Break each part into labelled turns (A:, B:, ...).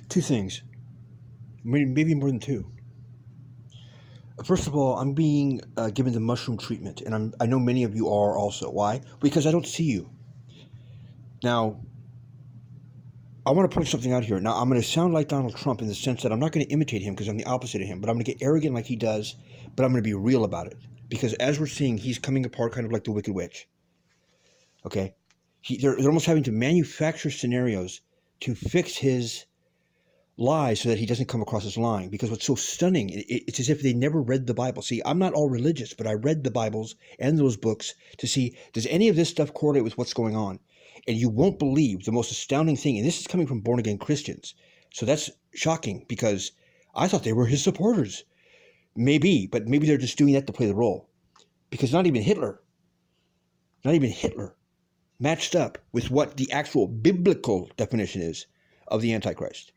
A: Two things, maybe more than two. First of all, I'm being given the mushroom treatment, and I know many of you are also. Why? Because I don't see you. Now, I want to point something out here. Now, I'm going to sound like Donald Trump in the sense that I'm not going to imitate him because I'm the opposite of him, but I'm going to get arrogant like he does, but I'm going to be real about it. Because as we're seeing, he's coming apart kind of like the Wicked Witch. Okay? They're almost having to manufacture scenarios to fix his lies so that he doesn't come across as lying. Because what's so stunning, it's as if they never read the Bible. See, I'm not all religious, but I read the Bibles and those books to see, does any of this stuff correlate with what's going on? And you won't believe the most astounding thing, and this is coming from born-again Christians. So that's shocking because I thought they were his supporters. Maybe, but maybe they're just doing that to play the role. Because not even Hitler matched up with what the actual biblical definition is of the Antichrist.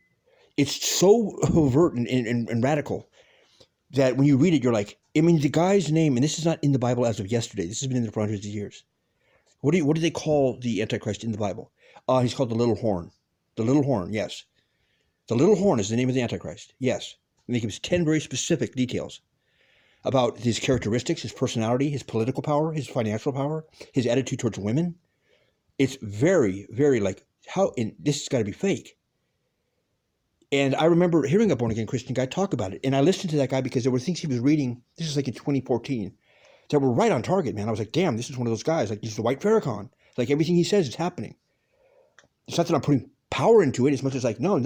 A: It's so overt and radical that when you read it, you're like, I mean, the guy's name, and this is not in the Bible as of yesterday. This has been in there for hundreds of years. What do they call the Antichrist in the Bible? He's called the little horn. The little horn, yes. The little horn is the name of the Antichrist, yes. And he gives 10 very specific details about his characteristics, his personality, his political power, his financial power, his attitude towards women. It's very, very like, this has got to be fake. And I remember hearing a born-again Christian guy talk about it. And I listened to that guy because there were things he was reading, this is like in 2014, that were right on target, man. I was like, damn, this is one of those guys. Like, he's the white Farrakhan. Like, everything he says is happening. It's not that I'm putting power into it as much as like, no.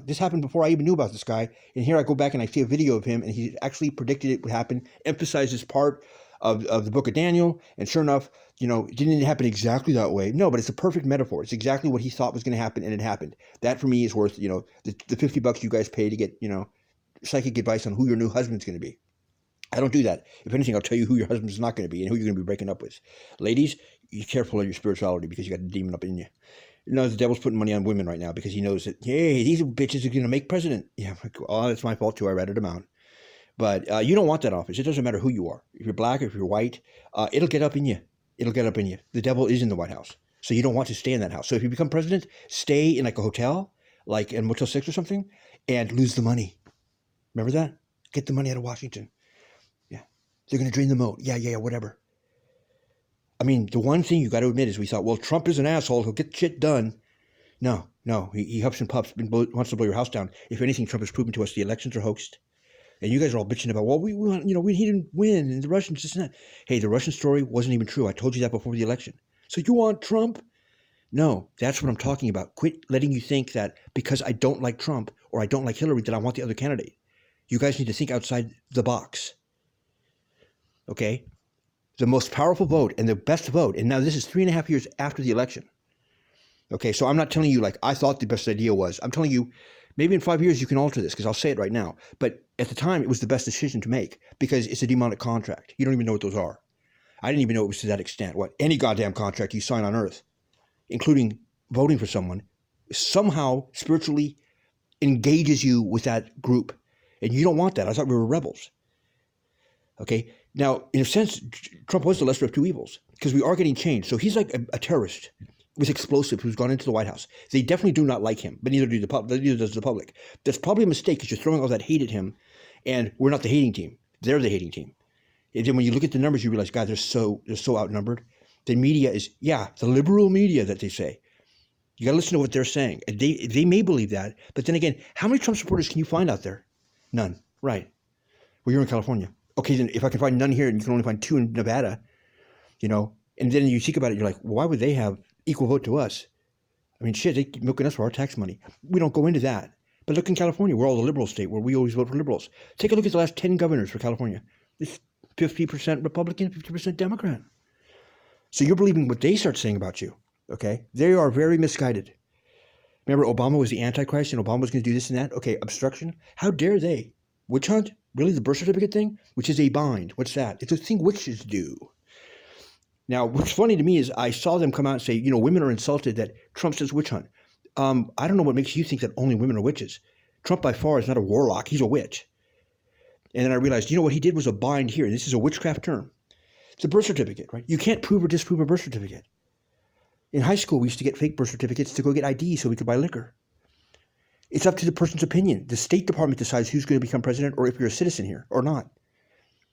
A: This happened before I even knew about this guy. And here I go back and I see a video of him, and he actually predicted it would happen, emphasized this part of the book of Daniel. And sure enough, it didn't happen exactly that way. No, but it's a perfect metaphor. It's exactly what he thought was going to happen, and it happened. That for me is worth, the $50 you guys pay to get, psychic advice on who your new husband's going to be. I don't do that. If anything, I'll tell you who your husband's not going to be and who you're going to be breaking up with. Ladies, be careful of your spirituality because you got a demon up in you. The devil's putting money on women right now because he knows that, hey, these bitches are going to make president. Yeah, well, that's my fault too. I ratted him out. But you don't want that office. It doesn't matter who you are. If you're black, if you're white, it'll get up in you. It'll get up in you. The devil is in the White House. So you don't want to stay in that house. So if you become president, stay in like a hotel, like in Motel 6 or something, and lose the money. Remember that? Get the money out of Washington. Yeah. They're going to drain the moat. Yeah, whatever. I mean, the one thing you got to admit is we thought, well, Trump is an asshole. He'll get shit done. No. He huffs and puffs, wants to blow your house down. If anything, Trump has proven to us the elections are hoaxed. And you guys are all bitching about, well, he didn't win, and the Russians, this and that. Hey, the Russian story wasn't even true. I told you that before the election. So you want Trump? No, that's what I'm talking about. Quit letting you think that because I don't like Trump or I don't like Hillary that I want the other candidate. You guys need to think outside the box. Okay? The most powerful vote and the best vote, and now this is 3.5 years after the election. Okay, so I'm not telling you like I thought the best idea was. I'm telling you, maybe in 5 years you can alter this because I'll say it right now. But at the time, it was the best decision to make because it's a demonic contract. You don't even know what those are. I didn't even know it was to that extent. What? Any goddamn contract you sign on earth, including voting for someone, somehow spiritually engages you with that group. And you don't want that. I thought we were rebels. Okay? Now, in a sense, Trump was the lesser of two evils because we are getting changed. So he's like a terrorist with explosives who's gone into the White House. They definitely do not like him, but neither does the public. That's probably a mistake because you're throwing all that hate at him, and we're not the hating team. They're the hating team. And then when you look at the numbers, you realize, God, they're so outnumbered. The media is, the liberal media that they say. You got to listen to what they're saying. And they may believe that, but then again, how many Trump supporters can you find out there? None. Right. Well, you're in California. Okay, then if I can find none here and you can only find 2 in Nevada, and then you think about it, you're like, well, why would they have equal vote to us? I mean, shit, they keep milking us for our tax money. We don't go into that. But look in California, we're all the liberal state where we always vote for liberals. Take a look at the last 10 governors for California. It's 50% Republican, 50% Democrat. So you're believing what they start saying about you, okay? They are very misguided. Remember, Obama was the Antichrist and Obama was going to do this and that? Okay, obstruction. How dare they? Witch hunt? Really, the birth certificate thing? Which is a bind. What's that? It's a thing witches do. Now, what's funny to me is I saw them come out and say, women are insulted that Trump says witch hunt. I don't know what makes you think that only women are witches. Trump by far is not a warlock. He's a witch. And then I realized, what he did was a bind here. This is a witchcraft term. It's a birth certificate, right? You can't prove or disprove a birth certificate. In high school, we used to get fake birth certificates to go get ID so we could buy liquor. It's up to the person's opinion. The State Department decides who's going to become president or if you're a citizen here or not.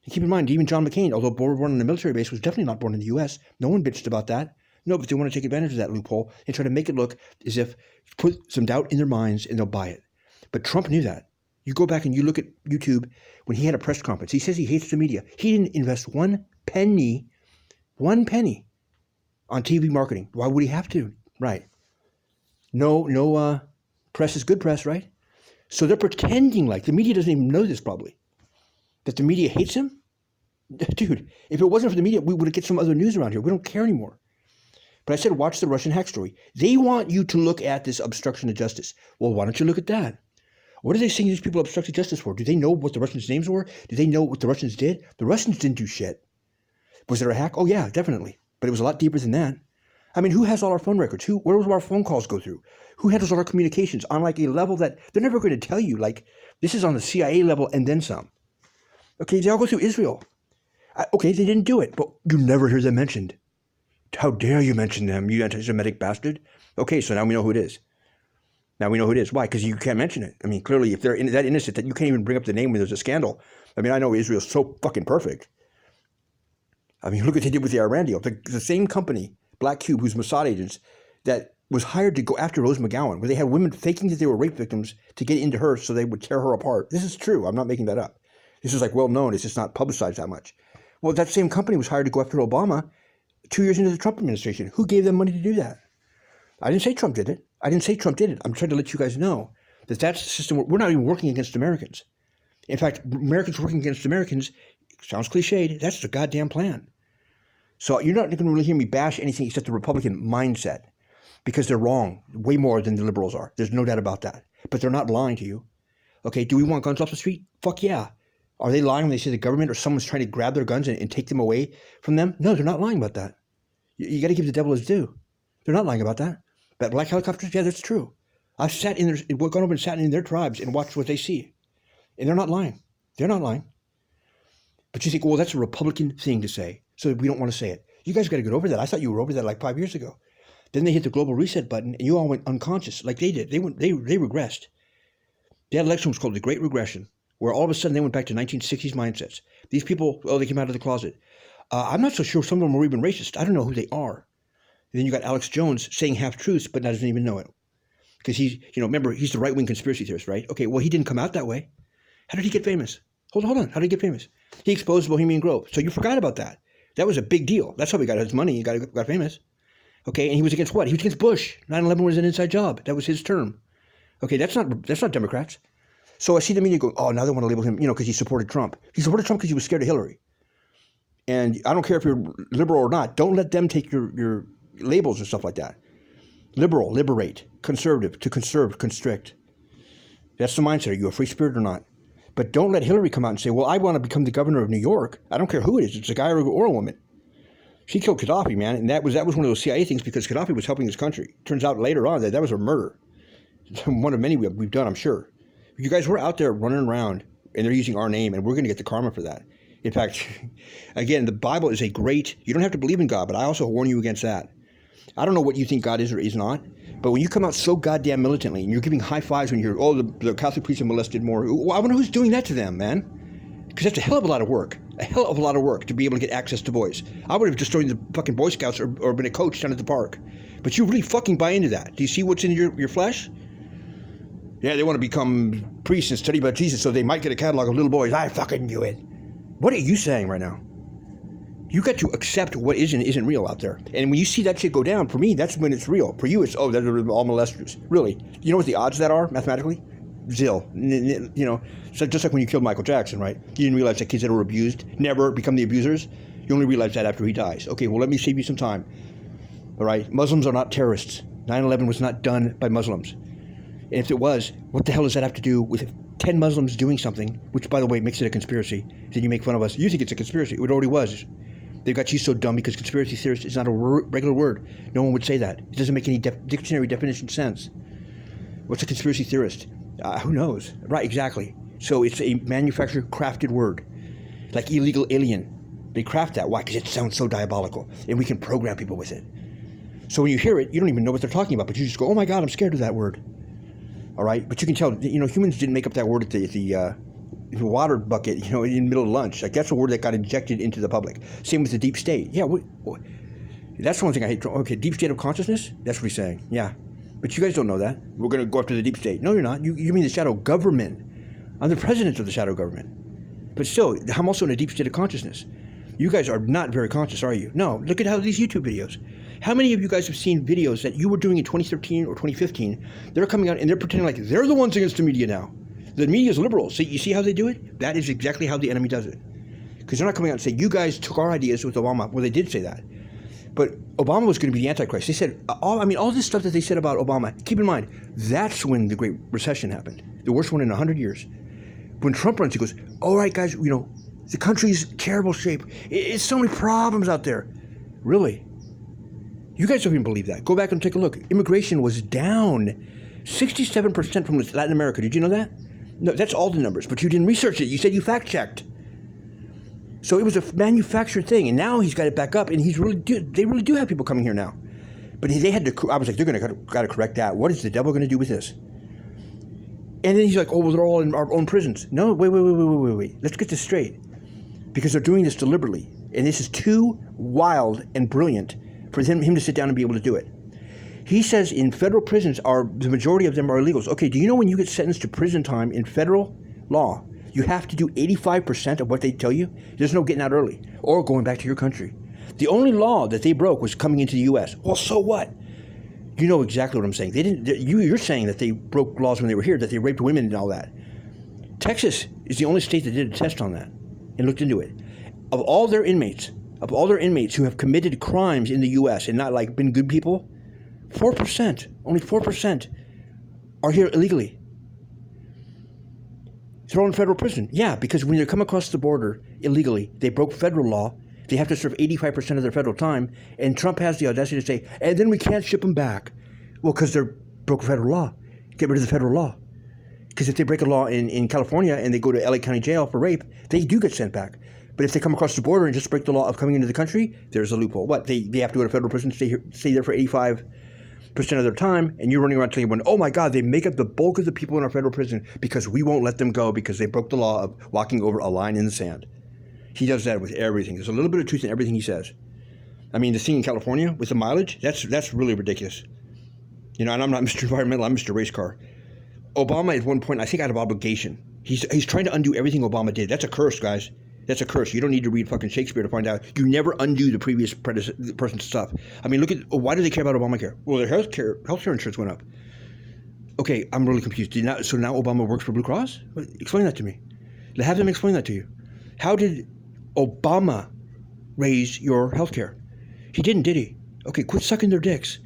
A: And keep in mind, even John McCain, although born on a military base, was definitely not born in the U.S. No one bitched about that. No, but they want to take advantage of that loophole and try to make it look as if put some doubt in their minds and they'll buy it. But Trump knew that. You go back and you look at YouTube when he had a press conference. He says he hates the media. He didn't invest one penny on TV marketing. Why would he have to? Right. No press is good press, right? So they're pretending like the media doesn't even know this probably. That the media hates him? Dude, if it wasn't for the media, we would get some other news around here. We don't care anymore. But I said, watch the Russian hack story. They want you to look at this obstruction of justice. Well, why don't you look at that? What are they saying these people obstructed justice for? Do they know what the Russians' names were? Do they know what the Russians did? The Russians didn't do shit. Was there a hack? Oh, yeah, definitely. But it was a lot deeper than that. I mean, who has all our phone records? Where do our phone calls go through? Who handles all our communications on like a level that they're never going to tell you? Like, this is on the CIA level and then some. Okay, they all go through Israel. Okay, they didn't do it, but you never hear them mentioned. How dare you mention them, you anti-Semitic bastard? Okay, so now we know who it is. Now we know who it is. Why? Because you can't mention it. I mean, clearly, if they're that innocent that you can't even bring up the name when there's a scandal. I mean, I know Israel's so fucking perfect. I mean, look what they did with the Iran deal. The same company, Black Cube, who's Mossad agents, that was hired to go after Rose McGowan, where they had women faking that they were rape victims to get into her so they would tear her apart. This is true. I'm not making that up. This is like well known. It's just not publicized that much. Well, that same company was hired to go after Obama 2 years into the Trump administration. Who gave them money to do that? I didn't say Trump did it. I'm trying to let you guys know that that's the system. We're not even working against Americans. In fact, Americans working against Americans, sounds cliched, that's the goddamn plan. So you're not going to really hear me bash anything except the Republican mindset because they're wrong way more than the liberals are. There's no doubt about that. But they're not lying to you. Okay, do we want guns off the street? Fuck yeah. Are they lying when they say the government or someone's trying to grab their guns and take them away from them? No, they're not lying about that. You got to give the devil his due. They're not lying about that. But black helicopters, yeah, that's true. I've gone over and sat in their tribes and watched what they see. And they're not lying. They're not lying. But you think, well, that's a Republican thing to say, so we don't want to say it. You guys got to get over that. I thought you were over that like 5 years ago. Then they hit the global reset button, and you all went unconscious like they did. They regressed. That election was called the Great Regression, where all of a sudden they went back to 1960s mindsets. These people, they came out of the closet. I'm not so sure some of them were even racist. I don't know who they are. And then you got Alex Jones saying half-truths, but doesn't even know it. Because remember, he's the right-wing conspiracy theorist, right? Okay, well, he didn't come out that way. How did he get famous? Hold on. How did he get famous? He exposed Bohemian Grove. So you forgot about that. That was a big deal. That's how he got his money. He got famous. Okay, and he was against what? He was against Bush. 9/11 was an inside job. That was his term. Okay, that's not Democrats. So I see the media going, oh, now they want to label him, because he supported Trump. He supported Trump because he was scared of Hillary. And I don't care if you're liberal or not. Don't let them take your labels and stuff like that. Liberal, liberate. Conservative, to conserve, constrict. That's the mindset. Are you a free spirit or not? But don't let Hillary come out and say, well, I want to become the governor of New York. I don't care who it is. It's a guy or a woman. She killed Gaddafi, man. And that was one of those CIA things because Gaddafi was helping his country. Turns out later on that was a murder. One of many we've done, I'm sure. You guys were out there running around and they're using our name and we're going to get the karma for that. In fact, again, the Bible is you don't have to believe in God, but I also warn you against that. I don't know what you think God is or is not, but when you come out so goddamn militantly and you're giving high fives when you hear, the Catholic priests have molested more, well, I wonder who's doing that to them, man. Because that's a hell of a lot of work. A hell of a lot of work to be able to get access to boys. I would have just joined the fucking Boy Scouts or been a coach down at the park. But you really fucking buy into that. Do you see what's in your flesh? Yeah, they want to become priests and study about Jesus so they might get a catalog of little boys. I fucking knew it. What are you saying right now? You got to accept what isn't real out there. And when you see that shit go down, for me, that's when it's real. For you, it's, they're all molesters. Really. You know what the odds of that are, mathematically? Zil. So just like when you killed Michael Jackson, right? You didn't realize that kids that were abused never become the abusers. You only realize that after he dies. Okay, well, let me save you some time. All right? Muslims are not terrorists. 9/11 was not done by Muslims. And if it was, what the hell does that have to do with 10 Muslims doing something, which, by the way, makes it a conspiracy? Then you make fun of us. You think it's a conspiracy. It already was. They got you so dumb because conspiracy theorist is not a regular word. No one would say that. It doesn't make any dictionary definition sense. What's a conspiracy theorist? Who knows? Right, exactly. So it's a manufactured, crafted word. Like illegal alien. They craft that. Why? Because it sounds so diabolical. And we can program people with it. So when you hear it, you don't even know what they're talking about. But you just go, oh my God, I'm scared of that word. All right, but you can tell, humans didn't make up that word at the water bucket, in the middle of lunch. Like, that's a word that got injected into the public. Same with the deep state. Yeah, that's the one thing I hate. Okay, deep state of consciousness? That's what he's saying. Yeah. But you guys don't know that. We're going to go after the deep state. No, you're not. You mean the shadow government. I'm the president of the shadow government. But still, I'm also in a deep state of consciousness. You guys are not very conscious, are you? No. Look at how these YouTube videos. How many of you guys have seen videos that you were doing in 2013 or 2015? They're coming out and they're pretending like they're the ones against the media now. The media is liberal. So you see how they do it? That is exactly how the enemy does it. Because they're not coming out and saying, you guys took our ideas with Obama. Well, they did say that. But Obama was going to be the Antichrist. They said, all this stuff that they said about Obama, keep in mind, that's when the Great Recession happened. The worst one in 100 years. When Trump runs, he goes, all right, guys, the country's terrible shape. It's so many problems out there. Really? You guys don't even believe that. Go back and take a look. Immigration was down 67% from Latin America. Did you know that? No, that's all the numbers, but you didn't research it. You said you fact-checked. So it was a manufactured thing, and now he's got it back up, and they really do have people coming here now. But they had to, I was like, they're going to got to correct that. What is the devil going to do with this? And then he's like, oh, well, they're all in our own prisons. No, wait. Let's get this straight. Because they're doing this deliberately, and this is too wild and brilliant for him to sit down and be able to do it. He says in federal prisons, the majority of them are illegals. Okay, do you know when you get sentenced to prison time in federal law, you have to do 85% of what they tell you? There's no getting out early or going back to your country. The only law that they broke was coming into the U.S. Well, so what? You know exactly what I'm saying. You're saying that they broke laws when they were here, that they raped women and all that. Texas is the only state that did a test on that and looked into it. Of all their inmates who have committed crimes in the U.S. and not like been good people, 4%, only 4% are here illegally. They're all in federal prison. Yeah, because when they come across the border illegally, they broke federal law. They have to serve 85% of their federal time. And Trump has the audacity to say, and then we can't ship them back. Well, because they're broke federal law. Get rid of the federal law. Because if they break a law in California and they go to LA County Jail for rape, they do get sent back. But if they come across the border and just break the law of coming into the country, there's a loophole. What? They have to go to federal prison, stay there for 85% of their time, and you're running around telling everyone, oh my God, they make up the bulk of the people in our federal prison because we won't let them go because they broke the law of walking over a line in the sand. He does that with everything. There's a little bit of truth in everything he says. I mean, the thing in California with the mileage, that's really ridiculous. And I'm not Mr. Environmental, I'm Mr. Race Car. Obama at one point, I think out of obligation, he's trying to undo everything Obama did. That's a curse, guys. That's a curse. You don't need to read fucking Shakespeare to find out. You never undo the previous person's stuff. I mean, why do they care about Obamacare? Well, their healthcare insurance went up. Okay, I'm really confused. So now Obama works for Blue Cross? Explain that to me. Have them explain that to you. How did Obama raise your healthcare? He didn't, did he? Okay, quit sucking their dicks.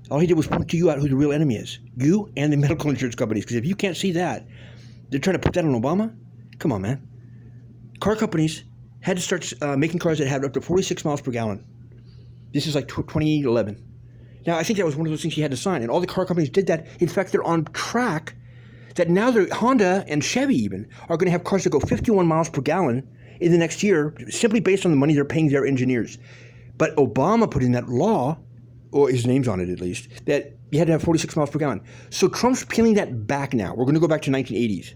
A: All he did was point to you out who the real enemy is. You and the medical insurance companies. Because if you can't see that, they're trying to put that on Obama? Come on, man. Car companies had to start making cars that had up to 46 miles per gallon. This is like 2011. Now, I think that was one of those things he had to sign, and all the car companies did that. In fact, they're on track that now Honda and Chevy even are going to have cars that go 51 miles per gallon in the next year, simply based on the money they're paying their engineers. But Obama put in that law, or his name's on it at least, that you had to have 46 miles per gallon. So Trump's peeling that back now. We're going to go back to 1980s.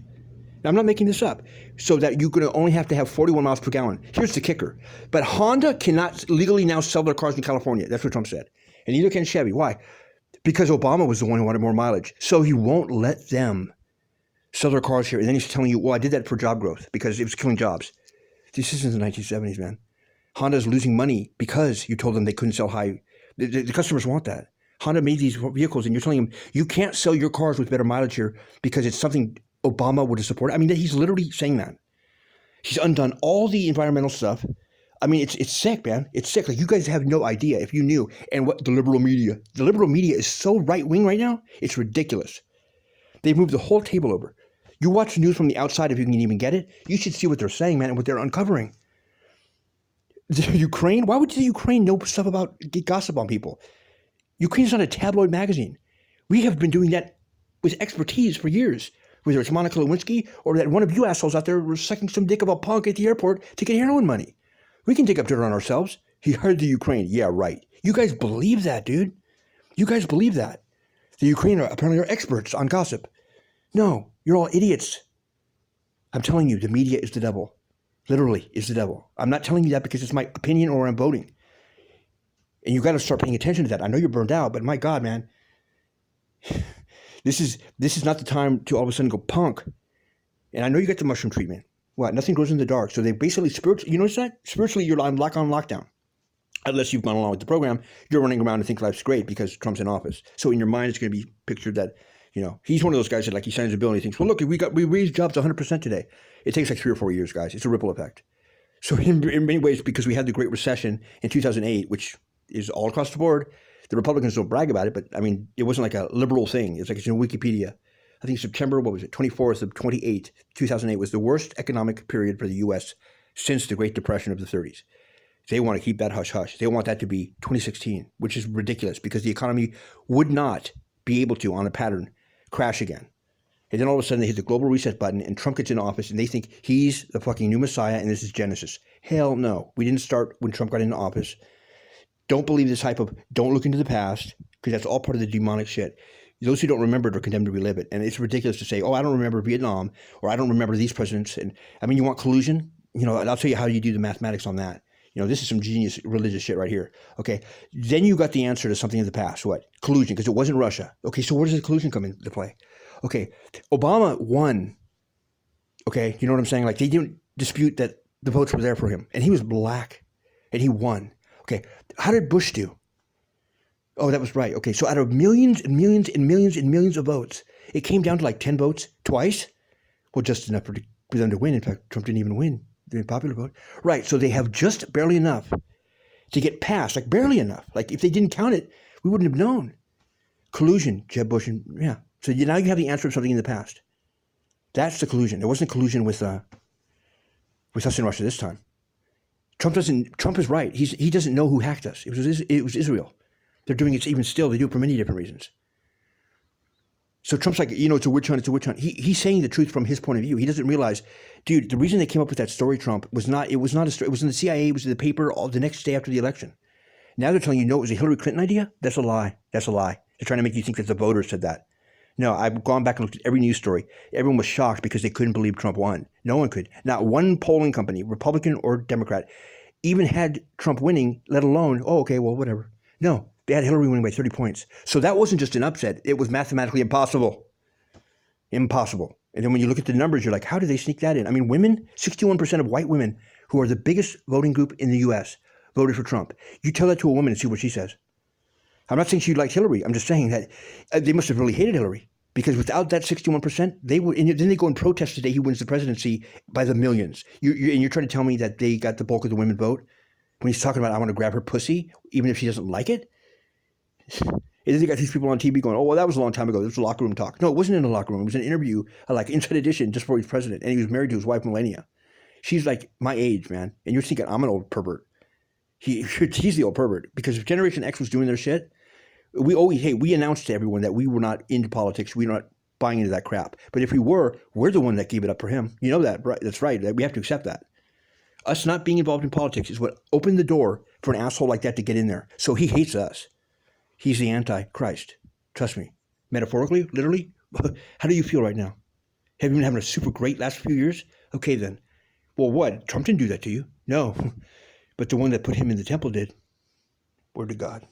A: Now, I'm not making this up, so that you're going to only have to have 41 miles per gallon. Here's the kicker. But Honda cannot legally now sell their cars in California. That's what Trump said. And neither can Chevy. Why? Because Obama was the one who wanted more mileage. So he won't let them sell their cars here. And then he's telling you, well, I did that for job growth because it was killing jobs. This isn't the 1970s, man. Honda's losing money because you told them they couldn't sell high. The customers want that. Honda made these vehicles, and you're telling them, you can't sell your cars with better mileage here because it's something Obama would have supported. I mean, he's literally saying that. He's undone all the environmental stuff. I mean, it's sick, man. It's sick. Like, you guys have no idea if you knew. And what the liberal media is so right-wing right now, it's ridiculous. They've moved the whole table over. You watch news from the outside if you can even get it. You should see what they're saying, man, and what they're uncovering. Ukraine? Why would the Ukraine know stuff about gossip on people? Ukraine's not a tabloid magazine. We have been doing that with expertise for years. Whether it's Monica Lewinsky or that one of you assholes out there was sucking some dick of a punk at the airport to get heroin money. We can dig up dirt on ourselves. He heard the Ukraine. Yeah, right. You guys believe that, dude. You guys believe that. The Ukraine apparently are experts on gossip. No, you're all idiots. I'm telling you, the media is the devil. Literally is the devil. I'm not telling you that because it's my opinion or I'm voting. And you got to start paying attention to that. I know you're burned out, but my God, man, this is not the time to all of a sudden go punk. And I know you get the mushroom treatment. What? Nothing grows in the dark. So they basically you notice that? Spiritually, you're on lockdown. Unless you've gone along with the program, you're running around and think life's great because Trump's in office. So in your mind, it's going to be pictured that, he's one of those guys that, like, he signs a bill and he thinks, well, look, we raised jobs 100% today. It takes like 3 or 4 years, guys. It's a ripple effect. So in many ways, because we had the Great Recession in 2008, which is all across the board, the Republicans don't brag about it, but I mean, it wasn't like a liberal thing. It's like it's in Wikipedia. I think September, 24th of 2008 was the worst economic period for the U.S. since the Great Depression of the 30s. They want to keep that hush-hush. They want that to be 2016, which is ridiculous because the economy would not be able to, on a pattern, crash again. And then all of a sudden they hit the global reset button and Trump gets in office and they think he's the fucking new messiah and this is Genesis. Hell no. We didn't start when Trump got into office. Don't believe this hype of don't look into the past because that's all part of the demonic shit. Those who don't remember it are condemned to relive it. And it's ridiculous to say, oh, I don't remember Vietnam or I don't remember these presidents. And I mean, you want collusion? I'll tell you how you do the mathematics on that. This is some genius religious shit right here. Okay. Then you got the answer to something in the past. What? Collusion, because it wasn't Russia. Okay. So where does the collusion come into play? Okay. Obama won. Okay. You know what I'm saying? Like, they didn't dispute that the votes were there for him. And he was black. And he won. Okay. How did Bush do? Oh, that was right. Okay. So out of millions and millions and millions and millions of votes, it came down to like 10 votes twice. Well, just enough for them to win. In fact, Trump didn't even win the popular vote. Right. So they have just barely enough to get past, like barely enough. Like if they didn't count it, we wouldn't have known. Collusion, Jeb Bush, and yeah. So now you have the answer of something in the past. That's the collusion. There wasn't collusion with us in Russia this time. Trump is right. He doesn't know who hacked us. It was Israel. They're doing it even still. They do it for many different reasons. So Trump's like, it's a witch hunt. It's a witch hunt. He's saying the truth from his point of view. He doesn't realize, dude, the reason they came up with that story, Trump, it was not a story. It was in the CIA. It was in the paper the next day after the election. Now they're telling you, no, it was a Hillary Clinton idea. That's a lie. That's a lie. They're trying to make you think that the voters said that. No, I've gone back and looked at every news story. Everyone was shocked because they couldn't believe Trump won. No one could. Not one polling company, Republican or Democrat, even had Trump winning, let alone, oh, okay, well, whatever. No, they had Hillary winning by 30 points. So that wasn't just an upset. It was mathematically impossible. Impossible. And then when you look at the numbers, you're like, how did they sneak that in? I mean, women, 61% of white women who are the biggest voting group in the U.S. voted for Trump. You tell that to a woman and see what she says. I'm not saying she liked Hillary. I'm just saying that they must have really hated Hillary because without that 61%, they would. And then they go and protest the day he wins the presidency by the millions. And you're trying to tell me that they got the bulk of the women vote when he's talking about I want to grab her pussy even if she doesn't like it. And then they got these people on TV going, oh, well, that was a long time ago. This was locker room talk. No, it wasn't in a locker room. It was an interview, like Inside Edition, just before he was president. And he was married to his wife, Melania. She's like my age, man. And you're thinking, I'm an old pervert. He's the old pervert. Because if Generation X was doing their shit, we announced to everyone that we were not into politics. We were not buying into that crap. But if we were, we're the one that gave it up for him. You know that, right? That's right. We have to accept that. Us not being involved in politics is what opened the door for an asshole like that to get in there. So he hates us. He's the Antichrist. Trust me. Metaphorically, literally. How do you feel right now? Have you been having a super great last few years? Okay, then. Well, what? Trump didn't do that to you. No. But the one that put him in the temple did. Word to God.